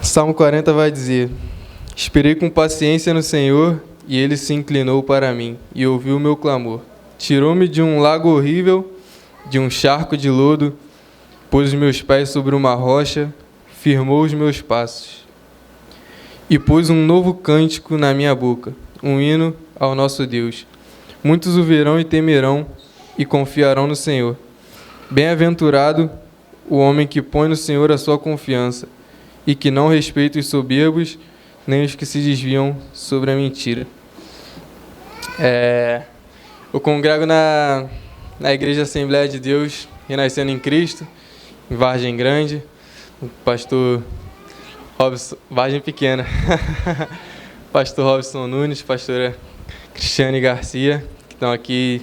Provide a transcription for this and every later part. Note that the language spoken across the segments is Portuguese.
Salmo 40 vai dizer: Esperei com paciência no Senhor, e Ele se inclinou para mim, e ouviu o meu clamor. Tirou-me de um lago horrível, de um charco de lodo, pôs os meus pés sobre uma rocha, firmou os meus passos. E pôs um novo cântico na minha boca, um hino ao nosso Deus. Muitos o verão e temerão, e confiarão no Senhor. Bem-aventurado o homem que põe no Senhor a sua confiança, e que não respeita os soberbos, nem os que se desviam sobre a mentira. Eu congrego na Igreja Assembleia de Deus, Renascendo em Cristo, em Vargem Grande, o pastor Robson, Vargem Pequena, pastor Robson Nunes, pastora Cristiane Garcia, que estão aqui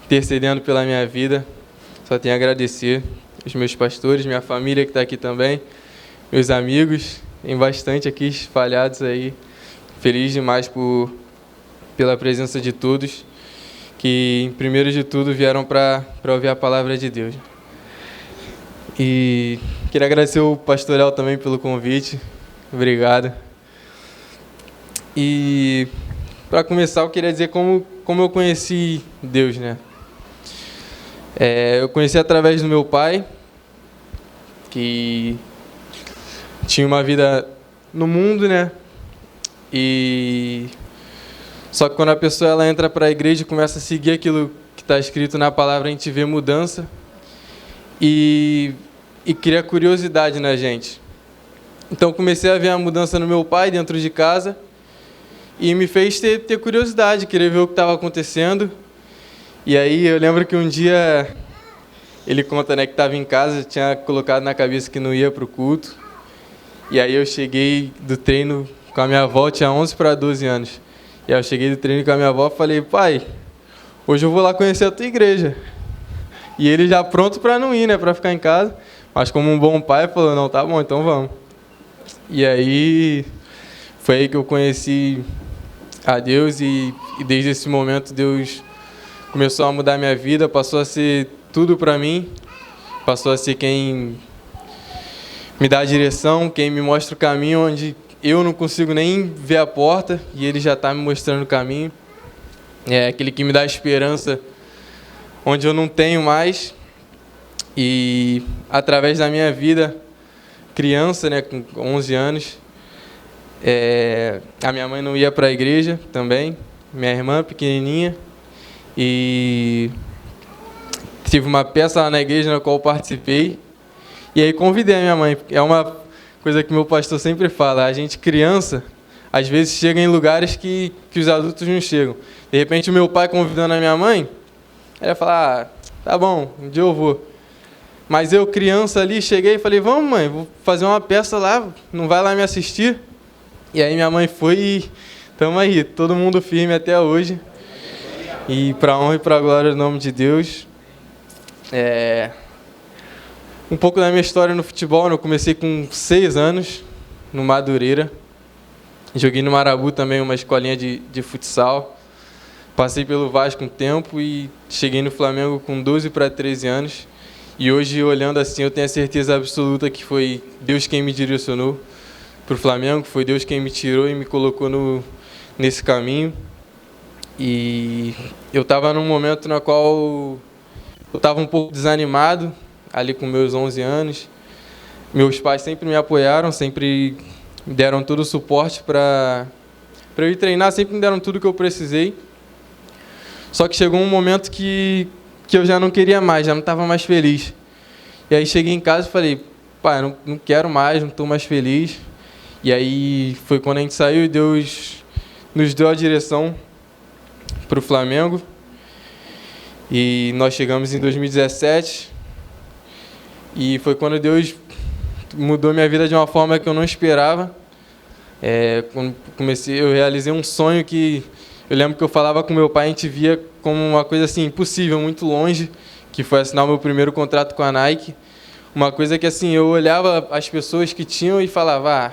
intercedendo pela minha vida. Só tenho a agradecer os meus pastores, minha família que está aqui também, meus amigos, tem bastante aqui espalhados aí. Feliz demais pela presença de todos, que, primeiro de tudo, vieram para ouvir a palavra de Deus. E queria agradecer o pastor Léo também pelo convite. Obrigado. E, para começar, eu queria dizer como eu conheci Deus, né? Eu conheci através do meu pai, que tinha uma vida no mundo, né? Só que quando a pessoa ela entra para a igreja e começa a seguir aquilo que está escrito na palavra, a gente vê mudança e cria curiosidade na gente. Então comecei a ver a mudança no meu pai dentro de casa e me fez ter curiosidade, querer ver o que estava acontecendo. E aí eu lembro que um dia ele conta, né, que estava em casa, tinha colocado na cabeça que não ia para o culto. E aí eu cheguei do treino com a minha avó, tinha 11 para 12 anos. E aí eu cheguei do treino com a minha avó e falei: pai, hoje eu vou lá conhecer a tua igreja. E ele já pronto para não ir, né, para ficar em casa. Mas como um bom pai, falou: não, tá bom, então vamos. E aí foi aí que eu conheci a Deus e desde esse momento Deus começou a mudar minha vida, passou a ser tudo para mim, passou a ser quem me dá a direção, quem me mostra o caminho onde eu não consigo nem ver a porta e ele já está me mostrando o caminho. É aquele que me dá esperança onde eu não tenho mais. E através da minha vida, criança, né, com 11 anos, a minha mãe não ia para a igreja também, minha irmã pequenininha, e tive uma peça lá na igreja na qual eu participei. E aí convidei a minha mãe. É uma coisa que meu pastor sempre fala: a gente criança, às vezes chega em lugares que os adultos não chegam. De repente o meu pai convidando a minha mãe, ela fala: tá bom, um dia eu vou. Mas eu, criança ali, cheguei e falei: vamos, mãe, vou fazer uma peça lá, não vai lá me assistir? E aí minha mãe foi e estamos aí, todo mundo firme até hoje. E para a honra e para a glória do nome de Deus. Um pouco da minha história no futebol, eu comecei com 6 anos, no Madureira. Joguei no Marabu também, uma escolinha de futsal. Passei pelo Vasco um tempo e cheguei no Flamengo com 12 para 13 anos. E hoje, olhando assim, eu tenho a certeza absoluta que foi Deus quem me direcionou para o Flamengo, foi Deus quem me tirou e me colocou nesse caminho. E eu estava num momento no qual eu estava um pouco desanimado, ali com meus 11 anos. Meus pais sempre me apoiaram, sempre me deram todo o suporte para eu ir treinar, sempre me deram tudo que eu precisei. Só que chegou um momento que eu já não queria mais, já não estava mais feliz. E aí cheguei em casa e falei: pai, não quero mais, não estou mais feliz. E aí foi quando a gente saiu e Deus nos deu a direção para o Flamengo. E nós chegamos em 2017. E foi quando Deus mudou minha vida de uma forma que eu não esperava. Quando eu realizei um sonho que eu lembro que eu falava com meu pai, a gente via como uma coisa assim impossível, muito longe, que foi assinar o meu primeiro contrato com a Nike. Uma coisa que assim, eu olhava as pessoas que tinham e falava: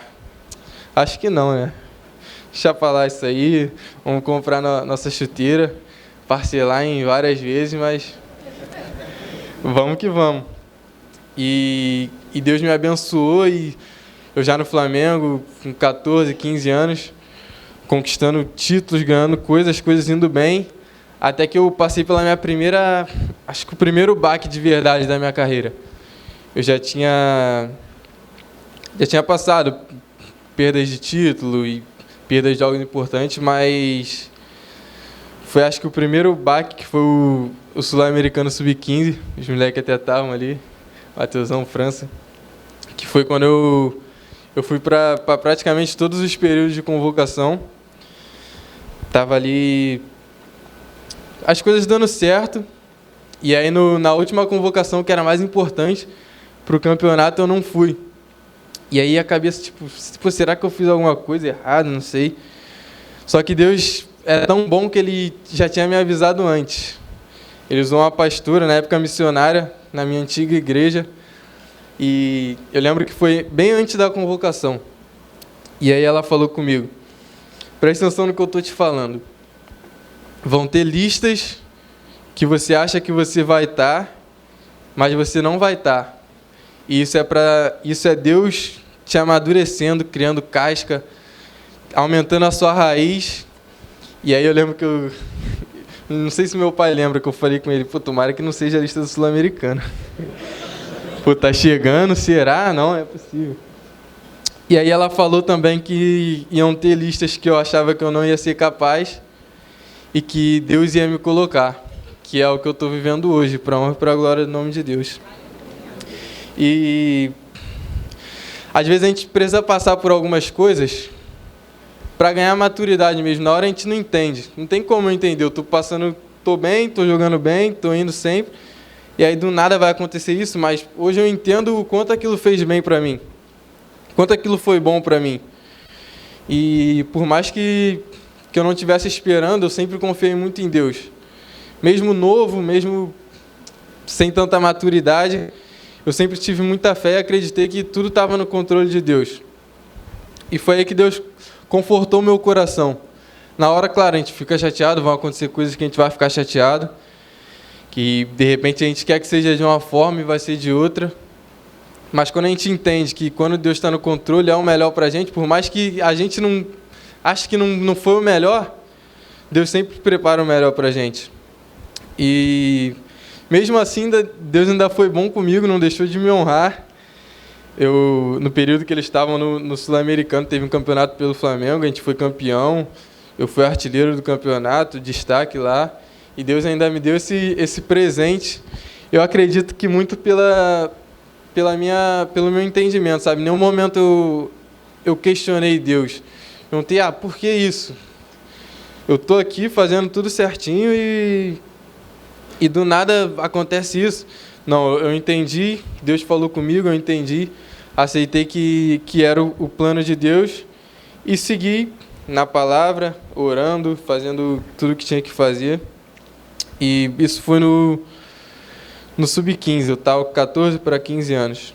acho que não, né? Deixa pra lá isso aí, vamos comprar nossa chuteira, parcelar em várias vezes, mas vamos que vamos. E Deus me abençoou e eu já no Flamengo, com 14, 15 anos, conquistando títulos, ganhando coisas indo bem, até que eu passei pela minha primeira, acho que o primeiro baque de verdade da minha carreira. Eu já tinha passado perdas de título e perdas de algo importante, mas foi acho que o primeiro baque, que foi o Sul-Americano Sub-15, os moleques até estavam ali, Mateusão, França, que foi quando eu fui para praticamente todos os períodos de convocação. Tava ali as coisas dando certo, e aí na última convocação, que era mais importante para o campeonato, eu não fui. E aí a cabeça, tipo, será que eu fiz alguma coisa errada? Não sei. Só que Deus é tão bom que Ele já tinha me avisado antes. Ele usou uma pastora, na época missionária, na minha antiga igreja, e eu lembro que foi bem antes da convocação. E aí ela falou comigo: presta atenção no que eu estou te falando. Vão ter listas que você acha que você vai estar, mas você não vai estar. E isso é Deus te amadurecendo, criando casca, aumentando a sua raiz. E aí eu lembro que não sei se meu pai lembra que eu falei com ele: pô, tomara que não seja a lista do Sul-Americano. Pô, tá chegando, será? Não, é possível. E aí ela falou também que iam ter listas que eu achava que eu não ia ser capaz e que Deus ia me colocar, que é o que eu estou vivendo hoje, para a honra e para a glória do nome de Deus. E às vezes a gente precisa passar por algumas coisas para ganhar maturidade mesmo. Na hora a gente não entende, não tem como eu entender. Eu estou bem, estou jogando bem, estou indo sempre, e aí do nada vai acontecer isso, mas hoje eu entendo o quanto aquilo fez bem para mim, quanto aquilo foi bom para mim. E por mais que eu não estivesse esperando, eu sempre confiei muito em Deus. Mesmo novo, mesmo sem tanta maturidade, eu sempre tive muita fé e acreditei que tudo estava no controle de Deus. E foi aí que Deus confortou meu coração. Na hora, claro, a gente fica chateado, vão acontecer coisas que a gente vai ficar chateado, que de repente a gente quer que seja de uma forma e vai ser de outra. Mas quando a gente entende que quando Deus está no controle é o melhor para a gente, por mais que a gente não ache que não foi o melhor, Deus sempre prepara o melhor para a gente. E mesmo assim, Deus ainda foi bom comigo, não deixou de me honrar. No período que eles estavam no Sul-Americano, teve um campeonato pelo Flamengo, a gente foi campeão, eu fui artilheiro do campeonato, destaque lá, e Deus ainda me deu esse presente. Eu acredito que muito pelo meu entendimento, sabe? Em nenhum momento eu questionei Deus. Perguntei: por que isso? Eu estou aqui fazendo tudo certinho e do nada acontece isso. Não, eu entendi, Deus falou comigo, eu entendi, aceitei que era o plano de Deus e segui na palavra, orando, fazendo tudo o que tinha que fazer. E isso foi no Sub-15, eu estava com 14 para 15 anos.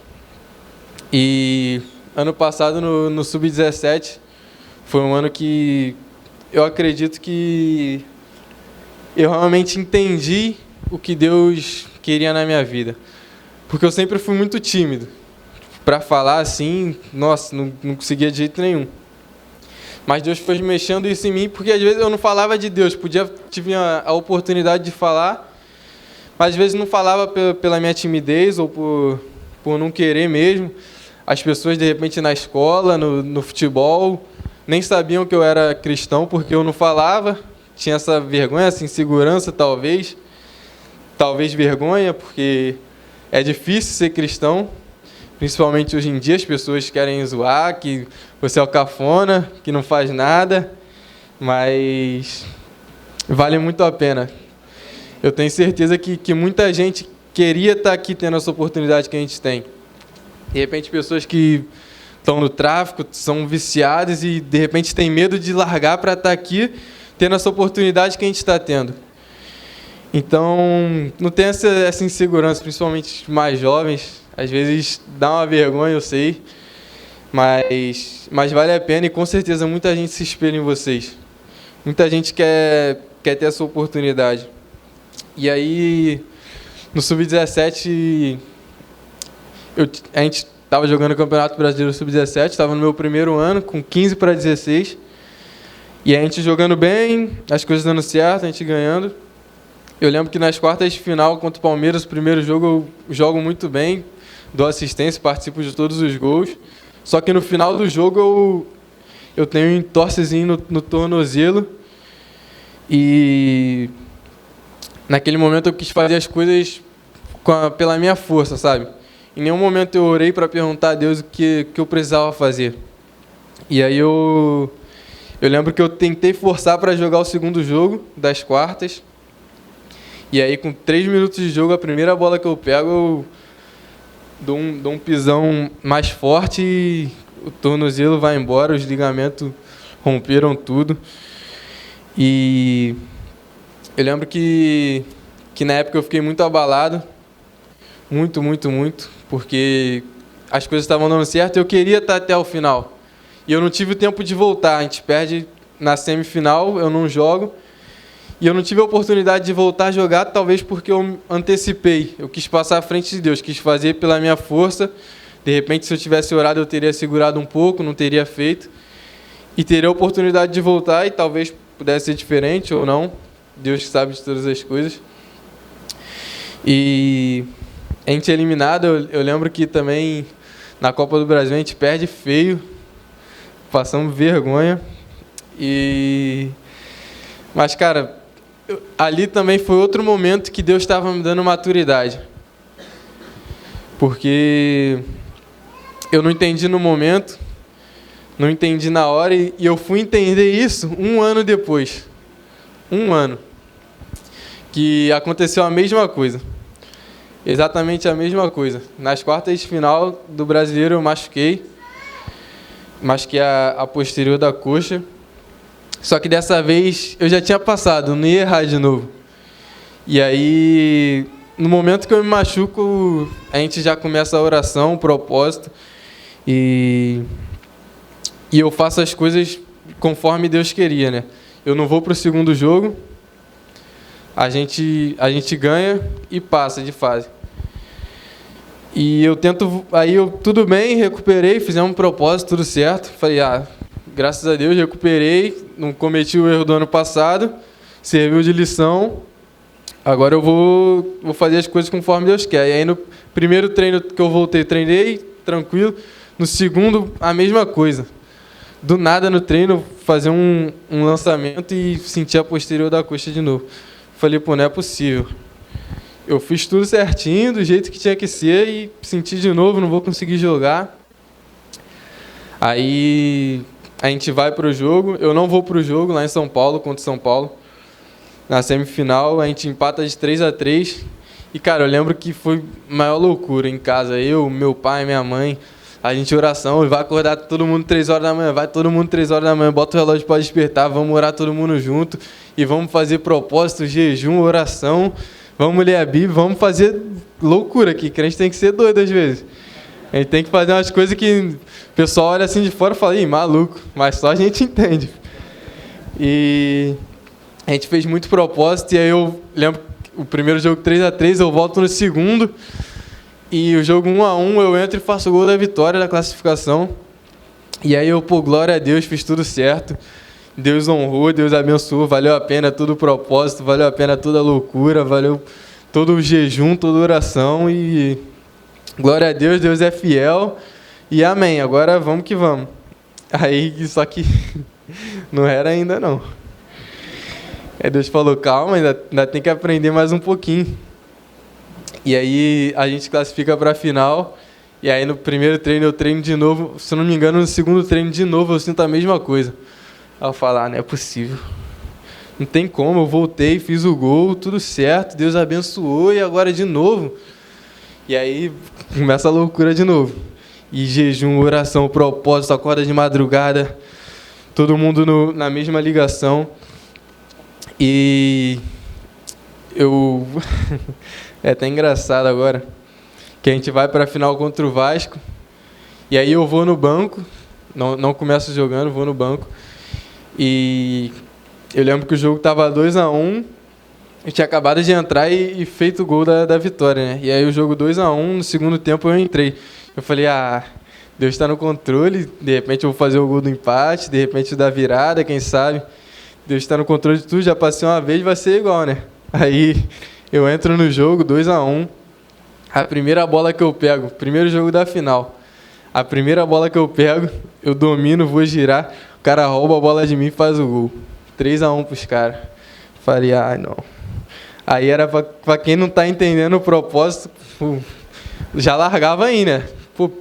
E ano passado, no Sub-17, foi um ano que eu acredito que eu realmente entendi o que Deus queria na minha vida. Porque eu sempre fui muito tímido. Para falar assim, nossa, não conseguia de jeito nenhum. Mas Deus foi mexendo isso em mim, porque às vezes eu não falava de Deus. Tive a oportunidade de falar, mas às vezes não falava pela minha timidez ou por não querer mesmo. As pessoas, de repente, na escola, no futebol, nem sabiam que eu era cristão, porque eu não falava. Tinha essa vergonha, essa insegurança, talvez vergonha, porque é difícil ser cristão, principalmente hoje em dia. As pessoas querem zoar, que você é o cafona, que não faz nada, mas vale muito a pena. Eu tenho certeza que muita gente queria estar aqui tendo essa oportunidade que a gente tem. De repente, pessoas que estão no tráfico, são viciadas e de repente têm medo de largar para estar aqui tendo essa oportunidade que a gente está tendo. Então, não tem essa insegurança, principalmente mais jovens. Às vezes dá uma vergonha, eu sei, mas vale a pena e com certeza muita gente se espelha em vocês. Muita gente quer ter essa oportunidade. E aí, no Sub-17, a gente estava jogando o Campeonato Brasileiro Sub-17, estava no meu primeiro ano, com 15 para 16. E a gente jogando bem, as coisas dando certo, a gente ganhando. Eu lembro que nas quartas de final contra o Palmeiras, o primeiro jogo eu jogo muito bem, dou assistência, participo de todos os gols. Só que no final do jogo eu tenho um entorcezinho no tornozelo. E naquele momento eu quis fazer as coisas pela minha força, sabe? Em nenhum momento eu orei para perguntar a Deus o que eu precisava fazer. E aí eu lembro que eu tentei forçar para jogar o segundo jogo das quartas. E aí, com 3 minutos de jogo, a primeira bola que eu pego, eu dou um pisão mais forte e o tornozelo vai embora, os ligamentos romperam tudo. E eu lembro que na época eu fiquei muito abalado, muito, porque as coisas estavam dando certo e eu queria estar até o final. E eu não tive o tempo de voltar, a gente perde na semifinal, eu não jogo. E eu não tive a oportunidade de voltar a jogar, talvez porque eu antecipei. Eu quis passar à frente de Deus, quis fazer pela minha força. De repente, se eu tivesse orado, eu teria segurado um pouco, não teria feito. E teria a oportunidade de voltar e talvez pudesse ser diferente ou não. Deus sabe de todas as coisas. E a gente é eliminado. Eu lembro que também na Copa do Brasil a gente perde feio. Passamos vergonha. Mas, cara, ali também foi outro momento que Deus estava me dando maturidade. Porque eu não entendi no momento, não entendi na hora, e eu fui entender isso 1 ano depois. 1 ano. Que aconteceu a mesma coisa. Exatamente a mesma coisa. Nas quartas de final do Brasileiro eu machuquei a posterior da coxa. Só que dessa vez eu já tinha passado, não ia errar de novo. E aí, no momento que eu me machuco, a gente já começa a oração, o propósito. E eu faço as coisas conforme Deus queria, né? Eu não vou para o segundo jogo, a gente ganha e passa de fase. E tudo bem, recuperei, fizemos um propósito, tudo certo. Falei, graças a Deus, recuperei, não cometi o erro do ano passado, serviu de lição, agora eu vou fazer as coisas conforme Deus quer. E aí no primeiro treino que eu voltei, treinei, tranquilo. No segundo, a mesma coisa. Do nada no treino, fazer um lançamento e sentir a posterior da coxa de novo. Falei, não é possível. Eu fiz tudo certinho, do jeito que tinha que ser, e senti de novo, não vou conseguir jogar. Aí a gente vai para o jogo, eu não vou para o jogo lá em São Paulo, contra São Paulo. Na semifinal, a gente empata de 3-3. E, cara, eu lembro que foi a maior loucura em casa. Eu, meu pai, minha mãe, a gente oração, vai acordar todo mundo 3 horas da manhã, vai todo mundo 3 horas da manhã, bota o relógio para despertar, vamos orar todo mundo junto e vamos fazer propósito, jejum, oração, vamos ler a Bíblia, vamos fazer loucura aqui, crente tem que ser doido às vezes. A gente tem que fazer umas coisas que o pessoal olha assim de fora e fala, ih, maluco, mas só a gente entende. E a gente fez muito propósito, e aí eu lembro o primeiro jogo 3-3, eu volto no segundo, e o jogo 1-1, eu entro e faço o gol da vitória da classificação. E aí eu, glória a Deus, fiz tudo certo. Deus honrou, Deus abençoou, valeu a pena todo o propósito, valeu a pena toda a loucura, valeu todo o jejum, toda a oração, e glória a Deus, Deus é fiel, e amém, agora vamos que vamos. Aí, só que não era ainda não. Aí Deus falou, calma, ainda tem que aprender mais um pouquinho. E aí a gente classifica para a final, e aí no primeiro treino eu treino de novo, se não me engano no segundo treino de novo eu sinto a mesma coisa. Aí eu falo, não é possível, não tem como, eu voltei, fiz o gol, tudo certo, Deus abençoou, e agora de novo. E aí começa a loucura de novo. E jejum, oração, propósito, acorda de madrugada, todo mundo na mesma ligação. E eu... é até engraçado agora, que a gente vai para a final contra o Vasco, e aí eu vou no banco, não começo jogando, vou no banco, e eu lembro que o jogo estava 2-1, eu tinha acabado de entrar e feito o gol da vitória, né? E aí o jogo 2-1, no segundo tempo eu entrei. Eu falei, Deus está no controle, de repente eu vou fazer o gol do empate, de repente o da virada, quem sabe. Deus está no controle de tudo, já passei uma vez, vai ser igual, né? Aí eu entro no jogo, 2-1, a primeira bola que eu pego, primeiro jogo da final, a primeira bola que eu pego, eu domino, vou girar, o cara rouba a bola de mim e faz o gol. 3-1 pros caras. Falei, não. Aí era pra quem não tá entendendo o propósito, já largava aí, né?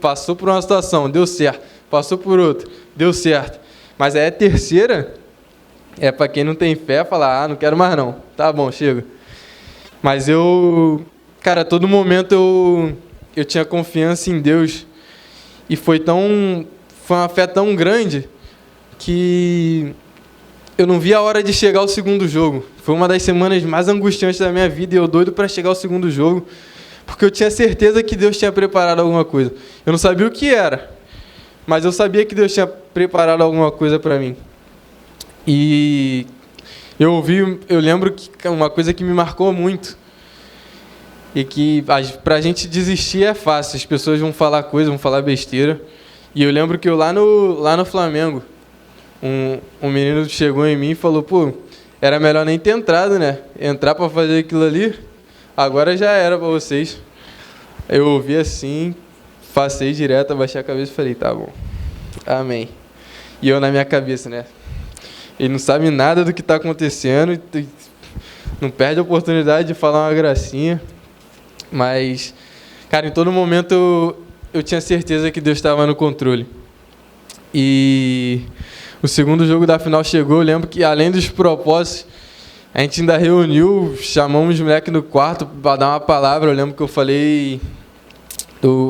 Passou por uma situação, deu certo. Passou por outra, deu certo. Mas aí a terceira, é pra quem não tem fé, falar, não quero mais não. Tá bom, chega. Mas cara, a todo momento eu tinha confiança em Deus. E foi uma fé tão grande que eu não vi a hora de chegar ao segundo jogo. Foi uma das semanas mais angustiantes da minha vida e eu doido para chegar ao segundo jogo, porque eu tinha certeza que Deus tinha preparado alguma coisa. Eu não sabia o que era, mas eu sabia que Deus tinha preparado alguma coisa para mim. E eu lembro que uma coisa que me marcou muito, e que pra gente desistir é fácil, as pessoas vão falar coisa, vão falar besteira. E eu lembro que lá no Flamengo, um menino chegou em mim e falou, era melhor nem ter entrado, né? Entrar para fazer aquilo ali, agora já era para vocês. Eu ouvi assim, passei direto, abaixei a cabeça e falei, tá bom, amém. E eu na minha cabeça, né? Ele não sabe nada do que está acontecendo, não perde a oportunidade de falar uma gracinha. Mas, cara, em todo momento eu tinha certeza que Deus estava no controle. E o segundo jogo da final chegou, eu lembro que além dos propósitos, a gente ainda reuniu, chamamos os moleques no quarto para dar uma palavra. Eu lembro que eu falei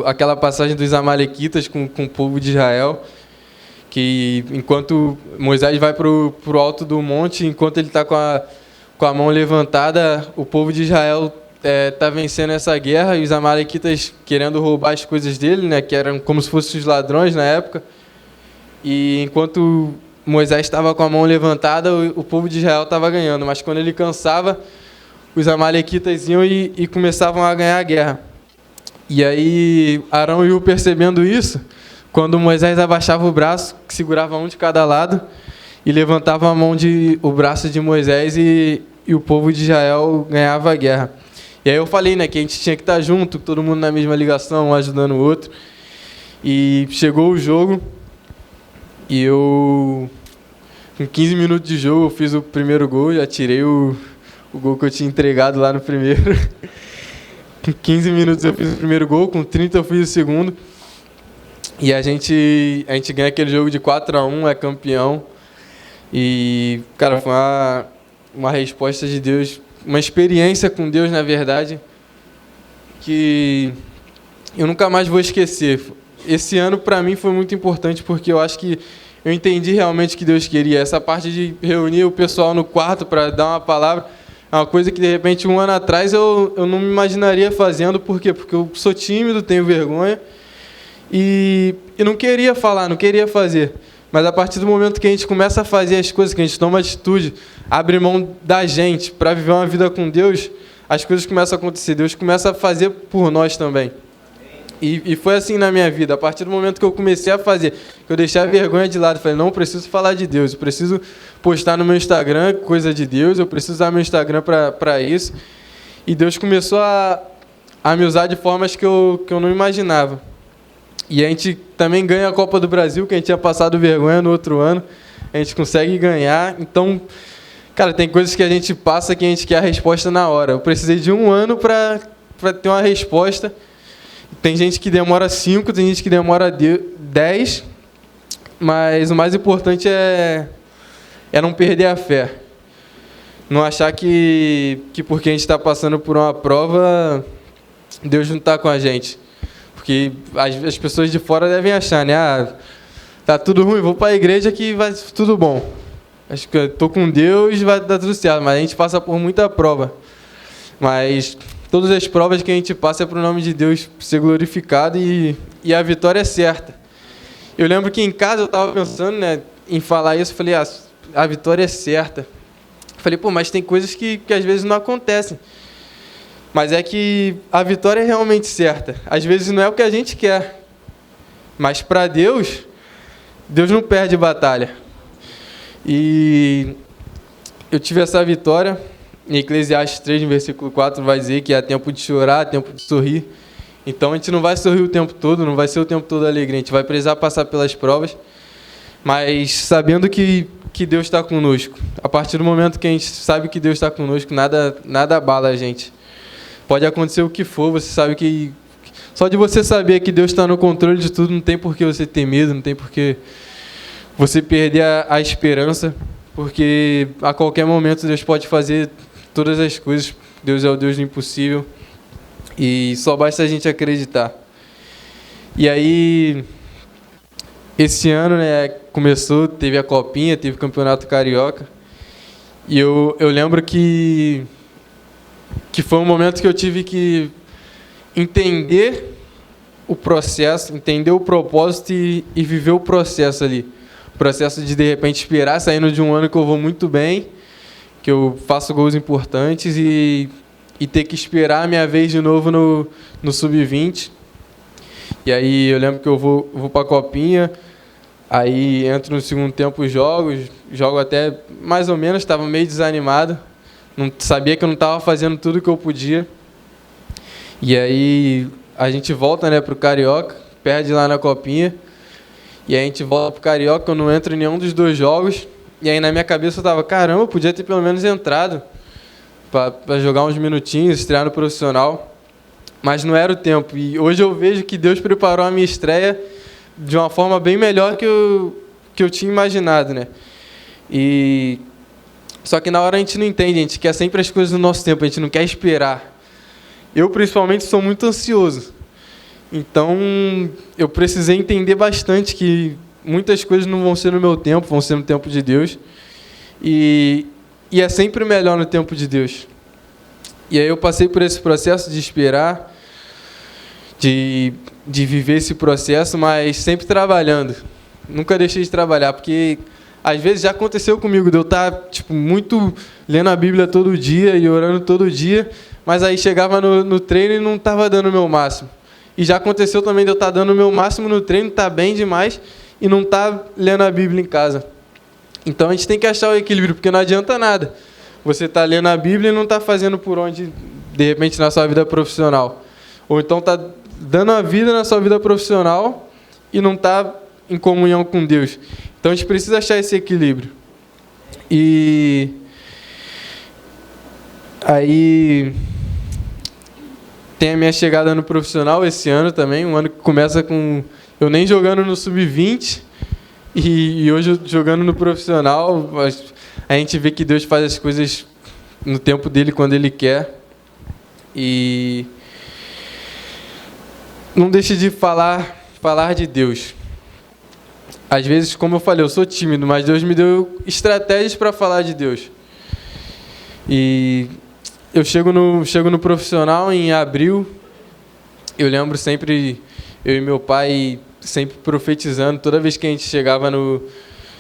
aquela passagem dos Amalequitas com o povo de Israel, que enquanto Moisés vai para o alto do monte, enquanto ele está com a mão levantada, o povo de Israel está vencendo essa guerra, e os Amalequitas querendo roubar as coisas dele, né, que eram como se fossem os ladrões na época. E enquanto Moisés estava com a mão levantada, o povo de Israel estava ganhando. Mas quando ele cansava, os Amalequitas iam e começavam a ganhar a guerra. E aí Arão e Hur, percebendo isso, quando Moisés abaixava o braço, que segurava um de cada lado, e levantava o braço de Moisés, e o povo de Israel ganhava a guerra. E aí eu falei, né, que a gente tinha que estar junto, todo mundo na mesma ligação, um ajudando o outro. E chegou o jogo, e eu, com 15 minutos de jogo, eu fiz o primeiro gol, já tirei o gol que eu tinha entregado lá no primeiro. Com 15 minutos eu fiz o primeiro gol, com 30 eu fiz o segundo. E a gente ganha aquele jogo de 4-1, é campeão. E, cara, foi uma resposta de Deus, uma experiência com Deus, na verdade, que eu nunca mais vou esquecer. Esse ano, para mim, foi muito importante, porque eu acho que eu entendi realmente o que Deus queria. Essa parte de reunir o pessoal no quarto para dar uma palavra é uma coisa que, de repente, um ano atrás eu não me imaginaria fazendo. Por quê? Porque eu sou tímido, tenho vergonha e não queria falar, não queria fazer. Mas a partir do momento que a gente começa a fazer as coisas, que a gente toma atitude, abre mão da gente para viver uma vida com Deus, as coisas começam a acontecer. Deus começa a fazer por nós também. E foi assim na minha vida. A partir do momento que eu comecei a fazer, que eu deixei a vergonha de lado, falei, não, eu preciso falar de Deus, eu preciso postar no meu Instagram coisa de Deus, eu preciso usar meu Instagram para isso. E Deus começou a me usar de formas que eu não imaginava. E a gente também ganha a Copa do Brasil, que a gente tinha passado vergonha no outro ano, a gente consegue ganhar. Então, cara, tem coisas que a gente passa que a gente quer a resposta na hora. Eu precisei de 1 ano para ter uma resposta. Tem gente que demora 5, tem gente que demora 10, mas o mais importante é não perder a fé. Não achar que porque a gente está passando por uma prova, Deus não está com a gente. Porque as pessoas de fora devem achar, né? Tá tudo ruim, vou para a igreja que vai tudo bom. Acho que estou com Deus, vai dar tudo certo. Mas a gente passa por muita prova. Mas todas as provas que a gente passa é para o nome de Deus ser glorificado e a vitória é certa. Eu lembro que em casa eu estava pensando, né, em falar isso, falei, a vitória é certa. Falei, mas tem coisas que às vezes não acontecem. Mas é que a vitória é realmente certa. Às vezes não é o que a gente quer, Mas para Deus, Deus não perde batalha. E eu tive essa vitória. Em Eclesiastes 3, no versículo 4, vai dizer que há tempo de chorar, há tempo de sorrir. Então a gente não vai sorrir o tempo todo, não vai ser o tempo todo alegre. A gente vai precisar passar pelas provas, mas sabendo que Deus está conosco. A partir do momento que a gente sabe que Deus está conosco, nada abala a gente. Pode acontecer o que for, você sabe que... Só de você saber que Deus está no controle de tudo, não tem por que você ter medo, não tem por que você perder a esperança, porque a qualquer momento Deus pode fazer todas as coisas. Deus é o Deus do impossível e só basta a gente acreditar. E aí, esse ano, né, começou, teve a Copinha, teve o Campeonato Carioca, e eu lembro que foi um momento que eu tive que entender o processo, entender o propósito e viver o processo ali. O processo de repente, esperar, saindo de um ano que eu vou muito bem, que eu faço gols importantes e ter que esperar a minha vez de novo no Sub-20. E aí eu lembro que eu vou para a Copinha, aí entro no segundo tempo, jogo até mais ou menos, estava meio desanimado, não sabia que eu não estava fazendo tudo o que eu podia. E aí a gente volta, né, para o Carioca, perde lá na Copinha, e aí a gente volta para o Carioca, eu não entro em nenhum dos dois jogos, e aí na minha cabeça eu estava, caramba, eu podia ter pelo menos entrado para jogar uns minutinhos, estrear no profissional, mas não era o tempo. E hoje eu vejo que Deus preparou a minha estreia de uma forma bem melhor que eu tinha imaginado, né? Só que na hora a gente não entende, a gente quer sempre as coisas no nosso tempo, a gente não quer esperar. Eu, principalmente, sou muito ansioso. Então, eu precisei entender bastante que muitas coisas não vão ser no meu tempo, vão ser no tempo de Deus. E é sempre melhor no tempo de Deus. E aí eu passei por esse processo de esperar, de viver esse processo, mas sempre trabalhando. Nunca deixei de trabalhar, porque às vezes já aconteceu comigo de eu estar muito lendo a Bíblia todo dia e orando todo dia, mas aí chegava no treino e não estava dando o meu máximo. E já aconteceu também de eu estar dando o meu máximo no treino, estar bem demais e não estar lendo a Bíblia em casa. Então a gente tem que achar o equilíbrio, porque não adianta nada você estar lendo a Bíblia e não estar fazendo por onde, de repente, na sua vida profissional. Ou então está dando a vida na sua vida profissional e não está em comunhão com Deus. Então a gente precisa achar esse equilíbrio. E aí tem a minha chegada no profissional esse ano também, um ano que começa com eu nem jogando no Sub-20 e hoje jogando no profissional. A gente vê que Deus faz as coisas no tempo dele, quando ele quer. E não deixe de falar de Deus. Às vezes, como eu falei, eu sou tímido, mas Deus me deu estratégias para falar de Deus. E eu chego no profissional em abril. Eu lembro sempre, eu e meu pai sempre profetizando, toda vez que a gente chegava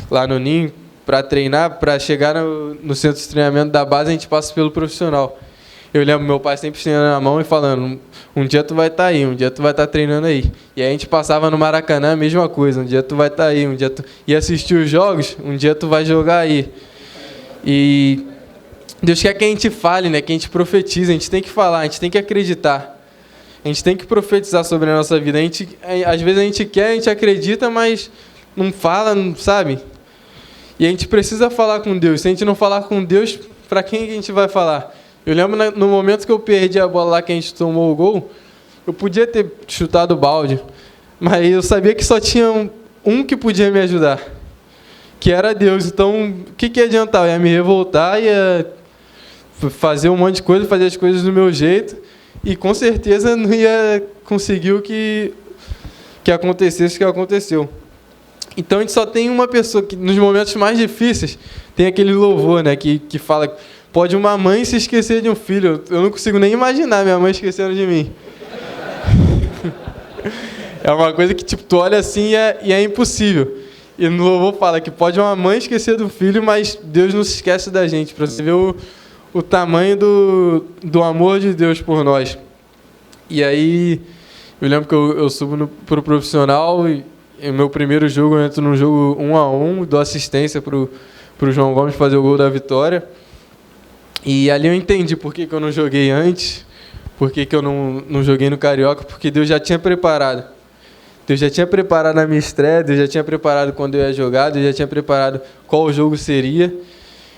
lá no Ninho para treinar, para chegar no centro de treinamento da base, a gente passa pelo profissional. Eu lembro meu pai sempre estendendo a mão e falando, um dia tu vai estar aí, um dia tu vai estar treinando aí. E aí a gente passava no Maracanã, a mesma coisa, um dia tu vai estar aí, um dia tu ia assistir os jogos, um dia tu vai jogar aí. E Deus quer que a gente fale, né? Que a gente profetize, a gente tem que falar, a gente tem que acreditar. A gente tem que profetizar sobre a nossa vida. Às vezes a gente quer, a gente acredita, mas não fala, não sabe? E a gente precisa falar com Deus. Se a gente não falar com Deus, para quem a gente vai falar? Eu lembro no momento que eu perdi a bola lá, que a gente tomou o gol, eu podia ter chutado o balde, mas eu sabia que só tinha um que podia me ajudar, que era Deus. Então, o que ia adiantar? Eu ia me revoltar, ia fazer um monte de coisa, fazer as coisas do meu jeito, e com certeza não ia conseguir o que acontecesse, o que aconteceu. Então, a gente só tem uma pessoa que, nos momentos mais difíceis, tem aquele louvor, né, que fala... Pode uma mãe se esquecer de um filho. Eu não consigo nem imaginar minha mãe esquecendo de mim. É uma coisa que tu olha assim e é impossível. E no louvor fala que pode uma mãe esquecer do filho, mas Deus não se esquece da gente. Para você ver o tamanho do amor de Deus por nós. E aí Eu lembro que eu subo pro profissional e o meu primeiro jogo eu entro num jogo 1-1, dou assistência pro João Gomes fazer o gol da vitória. E ali eu entendi por que eu não joguei antes, por que eu não joguei no Carioca, porque Deus já tinha preparado. Deus já tinha preparado a minha estreia, Deus já tinha preparado quando eu ia jogar, Deus já tinha preparado qual o jogo seria.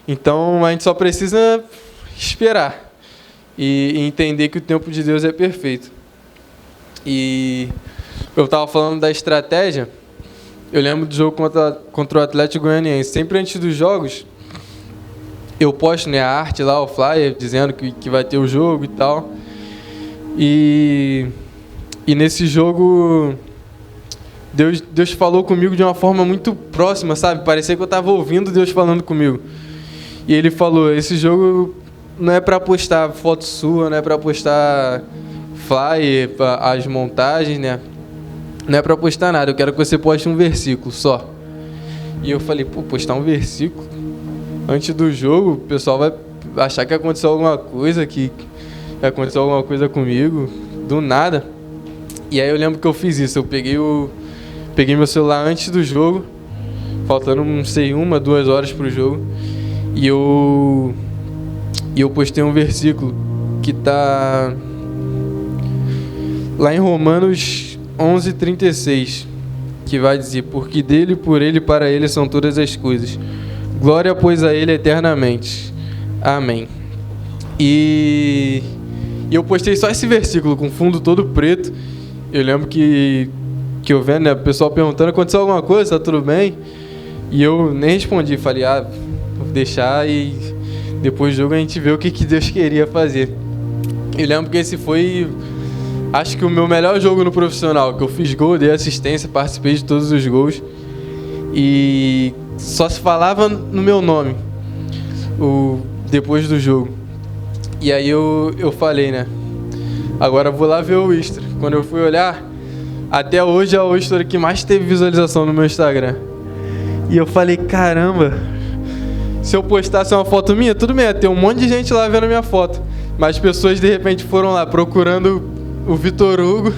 Então a gente só precisa esperar e entender que o tempo de Deus é perfeito. E eu estava falando da estratégia, eu lembro do jogo contra o Atlético Goianiense. Sempre antes dos jogos, eu posto, né, a arte lá, o flyer, dizendo que vai ter o jogo e tal. E nesse jogo, Deus falou comigo de uma forma muito próxima, sabe? Parecia que eu estava ouvindo Deus falando comigo. E Ele falou, esse jogo não é para postar foto sua, não é para postar flyer, as montagens, né? Não é para postar nada, eu quero que você poste um versículo só. E eu falei, postar um versículo? Antes do jogo, o pessoal vai achar que aconteceu alguma coisa, que aconteceu alguma coisa comigo, do nada. E aí eu lembro que eu fiz isso, eu peguei meu celular antes do jogo, faltando, não sei, 1-2 horas pro jogo, e eu postei um versículo que tá lá em Romanos 11:36, que vai dizer, porque dele, por ele e para ele são todas as coisas. Glória, pois, a ele eternamente. Amém. E eu postei só esse versículo, com fundo todo preto. Eu lembro que eu vendo, né, o pessoal perguntando, aconteceu alguma coisa, tá tudo bem? E eu nem respondi, falei, vou deixar e depois do jogo a gente vê o que Deus queria fazer. Eu lembro que esse foi, acho que o meu melhor jogo no profissional, que eu fiz gol, dei assistência, participei de todos os gols. E só se falava no meu nome depois do jogo. E aí eu falei, né? Agora eu vou lá ver o history. Quando eu fui olhar, até hoje é o history que mais teve visualização no meu Instagram. E eu falei, caramba, se eu postasse uma foto minha, tudo bem, ia ter um monte de gente lá vendo a minha foto. Mas pessoas de repente foram lá procurando o Vitor Hugo.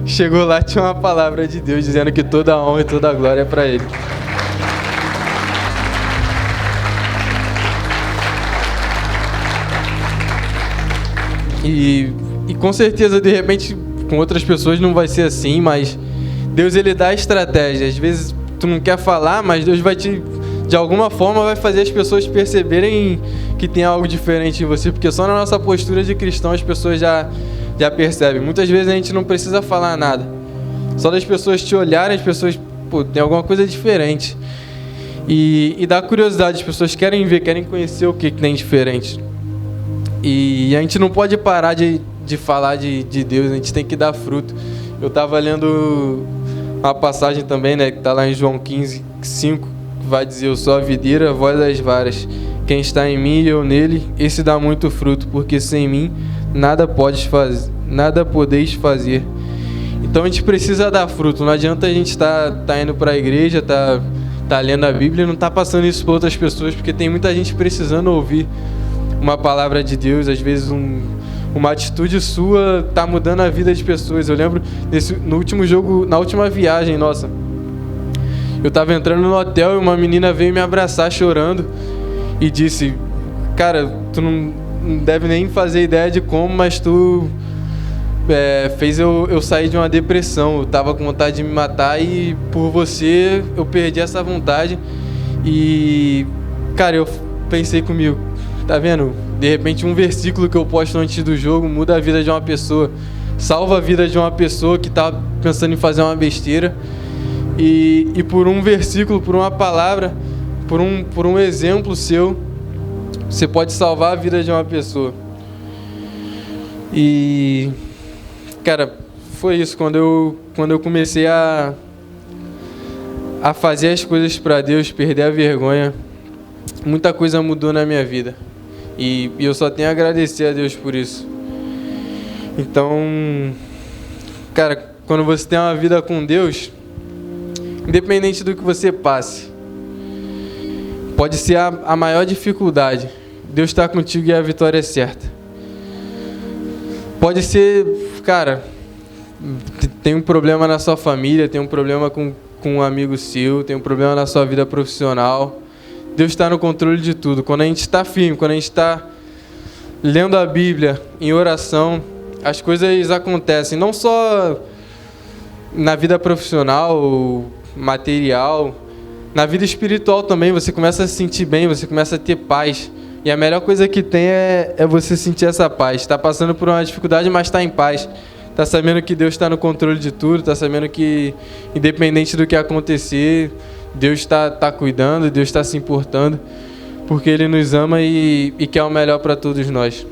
Chegou lá, tinha uma palavra de Deus dizendo que toda a honra e toda a glória é para Ele. E com certeza, de repente, com outras pessoas não vai ser assim, mas Deus, Ele dá estratégia. Às vezes tu não quer falar, mas Deus vai de alguma forma, vai fazer as pessoas perceberem que tem algo diferente em você, porque só na nossa postura de cristão as pessoas já percebem. Muitas vezes a gente não precisa falar nada. Só das pessoas te olharem, as pessoas, tem alguma coisa diferente. E dá curiosidade, as pessoas querem ver, querem conhecer o que tem diferente. E a gente não pode parar de falar de Deus, a gente tem que dar fruto. Eu estava lendo uma passagem também, né, que está lá em João 15:5, que vai dizer, eu sou a videira, vós as varas. Quem está em mim e eu nele, esse dá muito fruto, porque sem mim nada podeis fazer. Então a gente precisa dar fruto, não adianta a gente tá indo para a igreja, tá lendo a Bíblia e não tá passando isso para outras pessoas, porque tem muita gente precisando ouvir uma palavra de Deus. Às vezes uma atitude sua tá mudando a vida de pessoas. Eu lembro no último jogo, na última viagem nossa, eu tava entrando no hotel e uma menina veio me abraçar chorando e disse, cara, tu não deve nem fazer ideia de como, mas tu fez eu sair de uma depressão. Eu tava com vontade de me matar e por você eu perdi essa vontade. E cara, eu pensei comigo, tá vendo? De repente um versículo que eu posto antes do jogo muda a vida de uma pessoa, salva a vida de uma pessoa que tá pensando em fazer uma besteira. E por um versículo, por uma palavra, por um exemplo seu, você pode salvar a vida de uma pessoa. E cara, foi isso. Quando eu comecei a fazer as coisas para Deus, perder a vergonha, muita coisa mudou na minha vida. E eu só tenho a agradecer a Deus por isso. Então, cara, quando você tem uma vida com Deus, independente do que você passe, pode ser a maior dificuldade, Deus está contigo e a vitória é certa. Pode ser, cara, tem um problema na sua família, tem um problema com um amigo seu, tem um problema na sua vida profissional. Deus está no controle de tudo. Quando a gente está firme, quando a gente está lendo a Bíblia em oração, as coisas acontecem. Não só na vida profissional, material, na vida espiritual também. Você começa a se sentir bem, você começa a ter paz. E a melhor coisa que tem é você sentir essa paz. Está passando por uma dificuldade, mas está em paz. Está sabendo que Deus está no controle de tudo, está sabendo que, independente do que acontecer, Deus está cuidando, Deus está se importando, porque Ele nos ama e quer o melhor para todos nós.